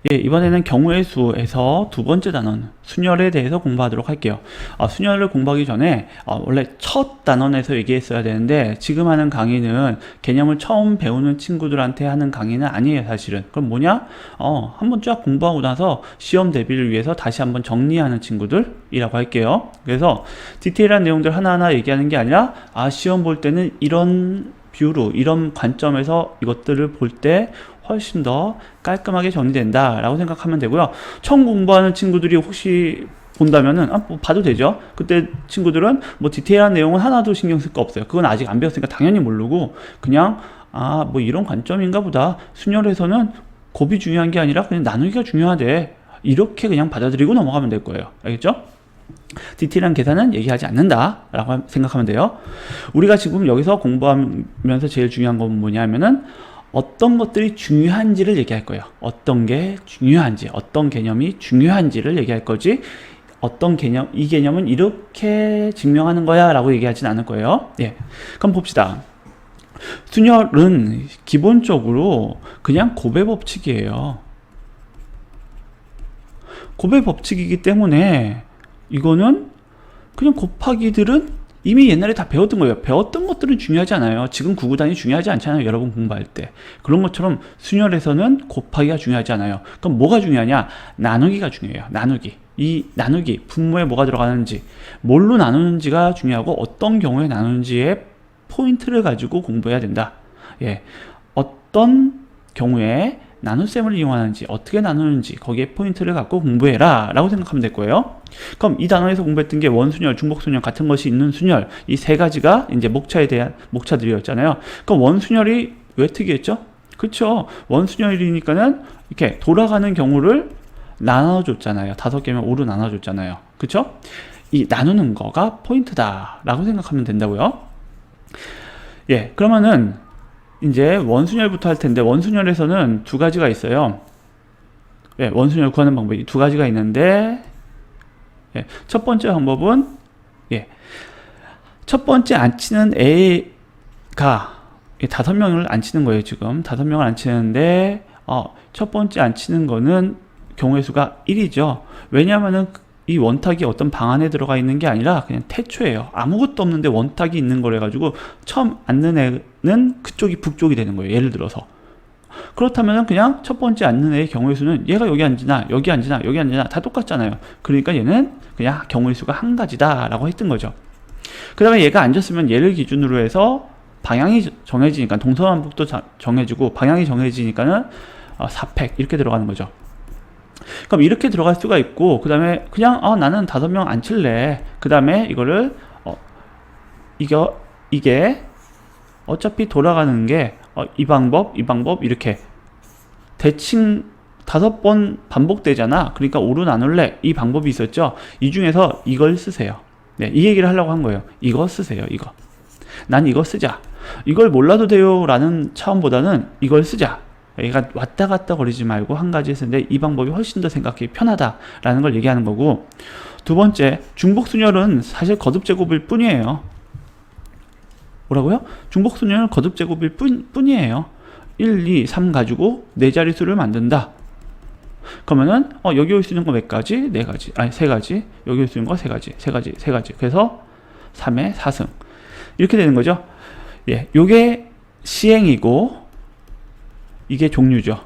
예, 이번에는 경우의 수에서 두 번째 단원 순열에 대해서 공부하도록 할게요. 순열을 공부하기 전에 원래 첫 단원에서 얘기했어야 되는데 지금 하는 강의는 개념을 처음 배우는 친구들한테 하는 강의는 아니에요, 사실은. 그럼 뭐냐? 한번 쫙 공부하고 나서 시험 대비를 위해서 다시 한번 정리하는 친구들이라고 할게요. 그래서 디테일한 내용들 하나하나 얘기하는 게 아니라 시험 볼 때는 이런 뷰로, 이런 관점에서 이것들을 볼 때 훨씬 더 깔끔하게 정리된다 라고 생각하면 되고요. 처음 공부하는 친구들이 혹시 본다면은 뭐 봐도 되죠. 그때 친구들은 뭐 디테일한 내용은 하나도 신경 쓸 거 없어요. 그건 아직 안 배웠으니까 당연히 모르고 그냥 뭐 이런 관점인가 보다, 순열에서는 곱이 중요한 게 아니라 그냥 나누기가 중요하대, 이렇게 그냥 받아들이고 넘어가면 될 거예요. 알겠죠? 디테일한 계산은 얘기하지 않는다 라고 생각하면 돼요. 우리가 지금 여기서 공부하면서 제일 중요한 건 뭐냐면은 어떤 것들이 중요한지를 얘기할 거예요. 어떤 게 중요한지, 어떤 개념이 중요한지를 얘기할 거지, 어떤 개념, 이 개념은 이렇게 증명하는 거야 라고 얘기하진 않을 거예요. 예. 그럼 봅시다. 순열은 기본적으로 그냥 곱의 법칙이에요. 곱의 법칙이기 때문에 이거는 그냥 곱하기들은 이미 옛날에 다 배웠던 거예요. 배웠던 것들은 중요하지 않아요. 지금 구구단이 중요하지 않잖아요, 여러분 공부할 때. 그런 것처럼 순열에서는 곱하기가 중요하지 않아요. 그럼 뭐가 중요하냐? 나누기가 중요해요. 나누기. 이 나누기, 분모에 뭐가 들어가는지, 뭘로 나누는지가 중요하고 어떤 경우에 나누는지의 포인트를 가지고 공부해야 된다. 예, 어떤 경우에 나눗셈을 이용하는지, 어떻게 나누는지 거기에 포인트를 갖고 공부해라 라고 생각하면 될 거예요. 그럼 이 단원에서 공부했던 게 원순열, 중복순열, 같은 것이 있는 순열, 이 세 가지가 이제 목차에 대한 목차들이었잖아요. 그럼 원순열이 왜 특이했죠? 그쵸, 원순열이니까는 이렇게 돌아가는 경우를 나눠줬잖아요. 5개면 5로 나눠줬잖아요. 그쵸? 이 나누는 거가 포인트다 라고 생각하면 된다고요. 예, 그러면은 이제 원순열부터 할 텐데, 원순열에서는 두 가지가 있어요. 예, 원순열 구하는 방법이 두 가지가 있는데, 예, 첫 번째 방법은, 예, 첫 번째 안 치는 A가 5명을 안 치는 거예요. 지금 5명을 안 치는데 첫 번째 안 치는 거는 경우의 수가 1이죠. 왜냐하면은 이 원탁이 어떤 방 안에 들어가 있는 게 아니라 그냥 태초예요. 아무것도 없는데 원탁이 있는 거래 가지고 처음 앉는 애는 그쪽이 북쪽이 되는 거예요. 예를 들어서. 그렇다면 그냥 첫 번째 앉는 애의 경우의 수는 얘가 여기 앉으나 여기 앉으나 여기 앉으나 다 똑같잖아요. 그러니까 얘는 그냥 경우의 수가 한 가지다 라고 했던 거죠. 그 다음에 얘가 앉았으면 얘를 기준으로 해서 방향이 정해지니까, 동서남북도 정해지고 방향이 정해지니까는 4팩 이렇게 들어가는 거죠. 그럼 이렇게 들어갈 수가 있고, 그 다음에 그냥 나는 5명 안 칠래. 그 다음에 이거를 이게 어차피 돌아가는 게 이 방법 이렇게 대칭 5번 반복되잖아. 그러니까 5로 나눌래. 이 방법이 있었죠. 이 중에서 이걸 쓰세요. 네, 이 얘기를 하려고 한 거예요. 이거 쓰세요. 이거. 난 이거 쓰자. 이걸 몰라도 돼요 라는 차원보다는 이걸 쓰자. 얘가 왔다 갔다 거리지 말고 한 가지 했는데 이 방법이 훨씬 더 생각하기 편하다라는 걸 얘기하는 거고, 두 번째, 중복순열은 사실 거듭제곱일 뿐이에요. 뭐라고요? 중복순열은 거듭제곱일 뿐이에요. 1, 2, 3 가지고 4자릿수를 만든다. 그러면은 여기 올 수 있는 거 몇 가지? 4가지. 아니 3가지. 여기 올 수 있는 거 3가지. 그래서 3의 4승. 이렇게 되는 거죠. 예, 요게 시행이고 이게 종류죠.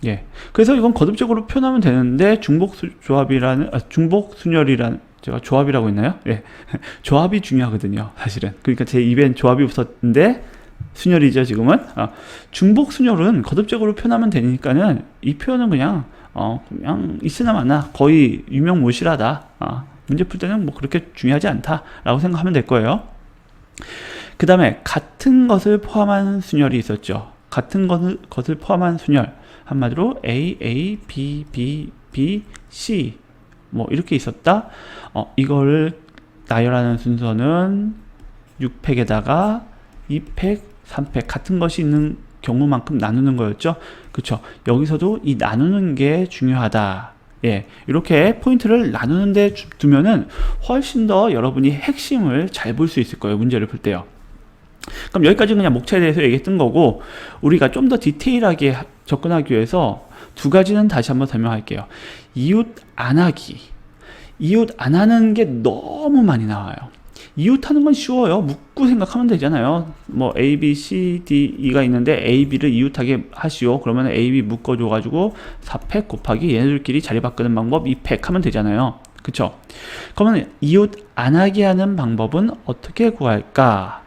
예. 그래서 이건 거듭적으로 표현하면 되는데, 중복순열이라는, 제가 조합이라고 했나요? 예. 조합이 중요하거든요, 사실은. 그러니까 제 입엔 조합이 없었는데 순열이죠, 지금은. 중복순열은 거듭적으로 표현하면 되니까는 이 표현은 그냥 있으나 마나 거의 유명무실하다. 문제 풀 때는 뭐 그렇게 중요하지 않다라고 생각하면 될 거예요. 그 다음에 같은 것을 포함한 순열이 있었죠. 같은 것을 포함한 순열, 한마디로 A, B, C 뭐 이렇게 있었다. 이걸 나열하는 순서는 6팩에다가 2팩, 3팩 같은 것이 있는 경우만큼 나누는 거였죠. 그쵸? 여기서도 이 나누는 게 중요하다. 예, 이렇게 포인트를 나누는 데 두면은 훨씬 더 여러분이 핵심을 잘 볼 수 있을 거예요, 문제를 풀 때요. 그럼 여기까지 그냥 목차에 대해서 얘기했던 거고, 우리가 좀 더 디테일하게 접근하기 위해서 두 가지는 다시 한번 설명할게요. 이웃 안 하기. 이웃 안 하는 게 너무 많이 나와요. 이웃 하는 건 쉬워요. 묻고 생각하면 되잖아요. 뭐 A, B, C, D, E가 있는데 A, B를 이웃하게 하시오. 그러면 A, B 묶어줘가지고 4팩 곱하기 얘네들끼리 자리 바꾸는 방법 2팩 하면 되잖아요. 그쵸? 그러면 이웃 안 하게 하는 방법은 어떻게 구할까?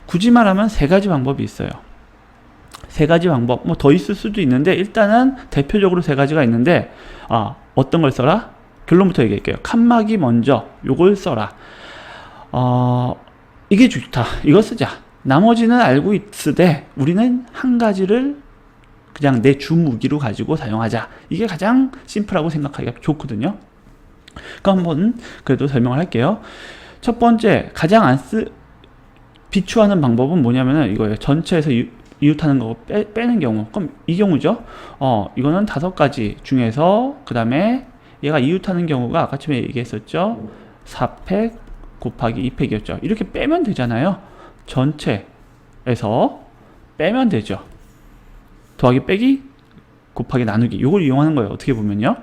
굳이 말하면 세 가지 방법이 있어요. 세 가지 방법, 뭐 더 있을 수도 있는데 일단은 대표적으로 세 가지가 있는데 어떤 걸 써라? 결론부터 얘기할게요. 칸막이 먼저 요걸 써라. 이게 좋다. 이거 쓰자. 나머지는 알고 있으되 우리는 한 가지를 그냥 내 주 무기로 가지고 사용하자. 이게 가장 심플하고 생각하기가 좋거든요. 그럼 한번 그래도 설명을 할게요. 첫 번째, 가장 비추하는 방법은 뭐냐면은 이거예요. 전체에서 이웃하는 거 빼는 경우. 그럼 이 경우죠. 이거는 5가지 중에서 그 다음에 얘가 이웃하는 경우가 아까 처음에 얘기했었죠. 4팩 곱하기 2팩이었죠. 이렇게 빼면 되잖아요. 전체에서 빼면 되죠. 더하기 빼기 곱하기 나누기 요걸 이용하는 거예요. 어떻게 보면요.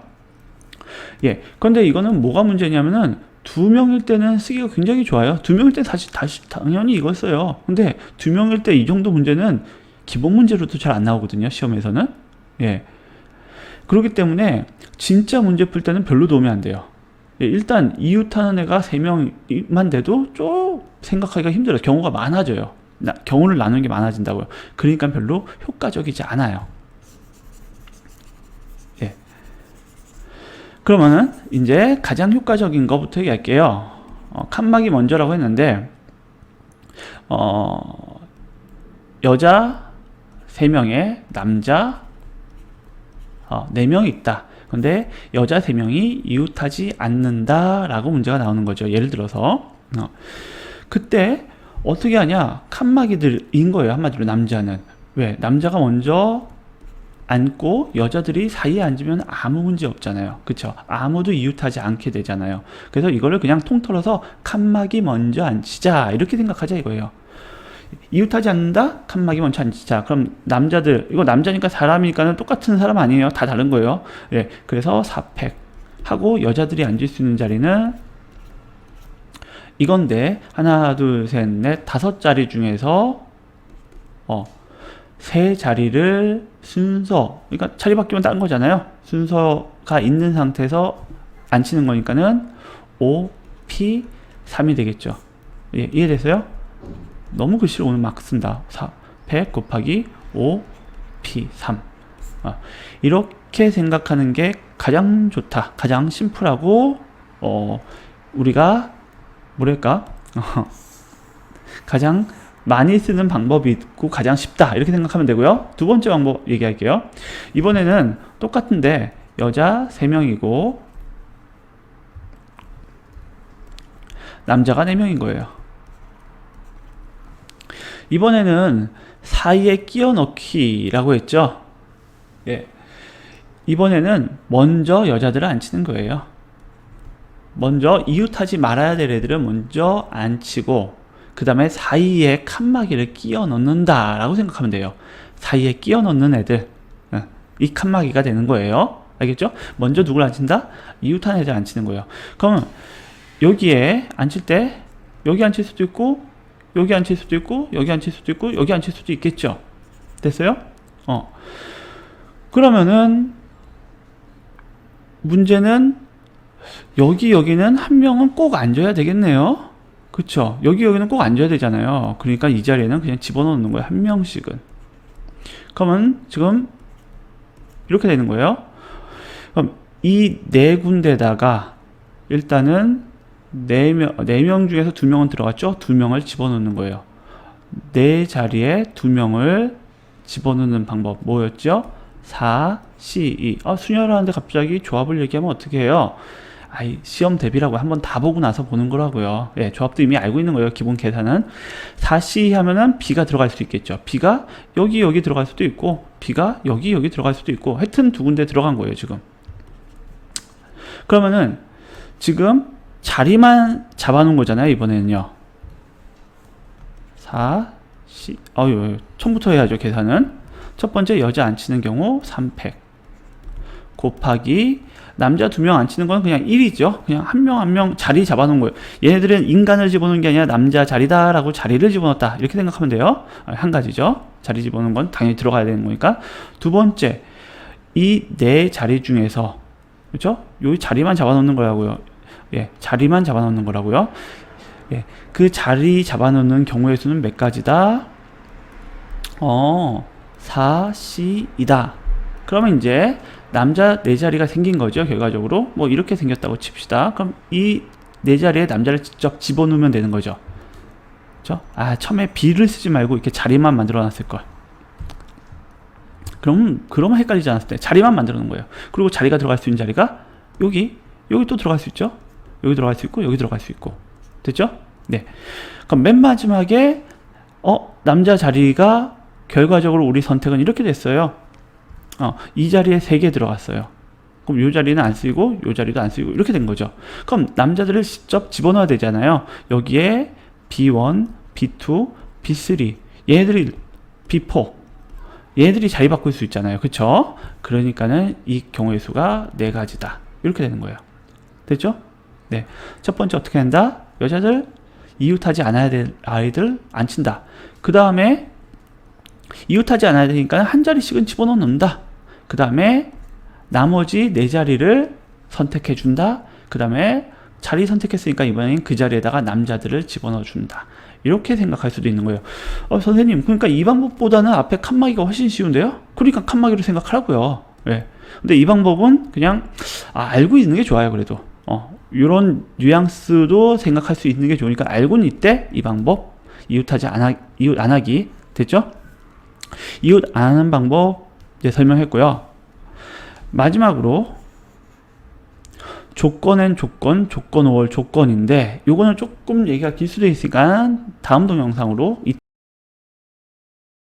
예. 근데 이거는 뭐가 문제냐면은 2명일 때는 쓰기가 굉장히 좋아요. 2명일 때 다시 당연히 이걸 써요. 근데 2명일 때 이 정도 문제는 기본 문제로도 잘 안 나오거든요. 시험에서는. 예. 그렇기 때문에 진짜 문제 풀 때는 별로 도움이 안 돼요. 예, 일단 이웃하는 애가 3명만 돼도 좀 생각하기가 힘들어요. 경우가 많아져요. 경우를 나누는 게 많아진다고요. 그러니까 별로 효과적이지 않아요. 예. 그러면은 이제 가장 효과적인 거부터 얘기할게요. 칸막이 먼저라고 했는데 여자 3명에 남자 4명이 있다. 근데 여자 3명이 이웃하지 않는다 라고 문제가 나오는 거죠. 예를 들어서 그때 어떻게 하냐. 칸막이들인 거예요. 한마디로 남자는. 왜? 남자가 먼저 앉고 여자들이 사이에 앉으면 아무 문제 없잖아요. 그쵸? 아무도 이웃하지 않게 되잖아요. 그래서 이거를 그냥 통틀어서 칸막이 먼저 앉히자 이렇게 생각하자 이거예요. 이웃하지 않는다? 칸막이 먼저 앉히자. 그럼 남자들, 이거 남자니까 사람이니까는 똑같은 사람 아니에요. 다 다른 거예요. 예, 그래서 4팩 하고 여자들이 앉을 수 있는 자리는 이건데 하나, 둘, 셋, 넷, 5자리 중에서 3자리를 순서, 그러니까 자리 바뀌면 다른 거잖아요. 순서가 있는 상태에서 앉히는 거니까는 5, P, 3이 되겠죠. 예, 이해됐어요? 너무 글씨를 오늘 막 쓴다. 4팩 곱하기 5, P, 3. 이렇게 생각하는 게 가장 좋다. 가장 심플하고, 우리가, 뭐랄까? 가장 많이 쓰는 방법이 있고 가장 쉽다. 이렇게 생각하면 되고요. 두 번째 방법 얘기할게요. 이번에는 똑같은데, 여자 3명이고, 남자가 4명인 거예요. 이번에는 사이에 끼워 넣기라고 했죠. 예. 이번에는 먼저 여자들을 앉히는 거예요. 먼저 이웃하지 말아야 될 애들은 먼저 앉히고 그 다음에 사이에 칸막이를 끼워 넣는다 라고 생각하면 돼요. 사이에 끼워 넣는 애들, 이 칸막이가 되는 거예요. 알겠죠? 먼저 누굴 앉힌다? 이웃한 애들 앉히는 거예요. 그러면 여기에 앉힐 때 여기 앉힐 수도 있고 여기 앉힐 수도 있고 여기 앉힐 수도 있고 여기 앉힐 수도 있겠죠. 됐어요? 그러면은 문제는 여기는 한 명은 꼭 앉아야 되겠네요. 그쵸? 여기는 꼭 앉아야 되잖아요. 그러니까 이 자리에는 그냥 집어넣는 거예요. 한 명씩은. 그러면 지금 이렇게 되는 거예요. 그럼 이 4군데다가 일단은 4명 중에서 2명은 들어갔죠? 2명을 집어넣는 거예요. 4자리에 2명을 집어넣는 방법 뭐였죠? 4, C, 2. 순열하는데 갑자기 조합을 얘기하면 어떻게 해요? 시험 대비라고 한번 다 보고 나서 보는 거라고요. 예, 조합도 이미 알고 있는 거예요. 기본 계산은. 4C 하면은 B가 들어갈 수도 있겠죠. B가 여기 들어갈 수도 있고 B가 여기 들어갈 수도 있고 하여튼 2군데 들어간 거예요, 지금. 그러면은 지금 자리만 잡아놓은 거잖아요, 이번에는요. 4, C, 처음부터 해야죠, 계산은. 첫 번째 여자 앉히는 경우 3팩. 곱하기 남자 2명 앉히는 건 그냥 1이죠. 그냥 한 명 한 명 자리 잡아놓은 거예요. 얘네들은 인간을 집어넣은 게 아니라 남자 자리다라고 자리를 집어넣었다. 이렇게 생각하면 돼요. 한 가지죠. 자리 집어넣은 건 당연히 들어가야 되는 거니까. 두 번째, 이 네 자리 중에서 그렇죠? 요 자리만 잡아놓는 거라고요. 예, 자리만 잡아놓는 거라고요. 예, 그 자리 잡아놓는 경우의 수는 몇 가지다? 4C이다. 그러면 이제 남자 네 자리가 생긴 거죠. 결과적으로 뭐 이렇게 생겼다고 칩시다. 그럼 이 네 자리에 남자를 직접 집어넣으면 되는 거죠. 그렇죠? 처음에 B를 쓰지 말고 이렇게 자리만 만들어 놨을 걸. 그러면 헷갈리지 않았을 때 자리만 만들어 놓은 거예요. 그리고 자리가 들어갈 수 있는 자리가 여기 또 들어갈 수 있죠. 여기 들어갈 수 있고 여기 들어갈 수 있고. 됐죠? 네. 그럼 맨 마지막에 남자 자리가 결과적으로 우리 선택은 이렇게 됐어요. 이 자리에 3개 들어갔어요. 그럼 이 자리는 안 쓰이고 이 자리도 안 쓰이고 이렇게 된 거죠. 그럼 남자들을 직접 집어넣어야 되잖아요. 여기에 B1, B2, B3 얘네들이 B4 얘네들이 자리 바꿀 수 있잖아요. 그쵸? 그러니까는 이 경우의 수가 4가지다. 이렇게 되는 거예요. 됐죠? 네. 첫 번째 어떻게 한다? 여자들 이웃하지 않아야 될 아이들 앉힌다. 그 다음에 이웃하지 않아야 되니까 한 자리씩은 집어넣어 놓는다. 그 다음에 나머지 4자리를 선택해 준다. 그 다음에 자리 선택했으니까 이번엔 그 자리에다가 남자들을 집어넣어 준다. 이렇게 생각할 수도 있는 거예요. 선생님, 그러니까 이 방법보다는 앞에 칸막이가 훨씬 쉬운데요? 그러니까 칸막이로 생각하라고요. 예. 근데 이 방법은 그냥 알고 있는 게 좋아요. 그래도 이런 뉘앙스도 생각할 수 있는 게 좋으니까 알고는 있대. 이 방법 이웃 안 하기. 됐죠? 이웃 안 하는 방법 이제 설명했고요. 마지막으로 조건엔 조건 5월 조건인데 요거는 조금 얘기가 길 수도 있으니까 다음 동영상으로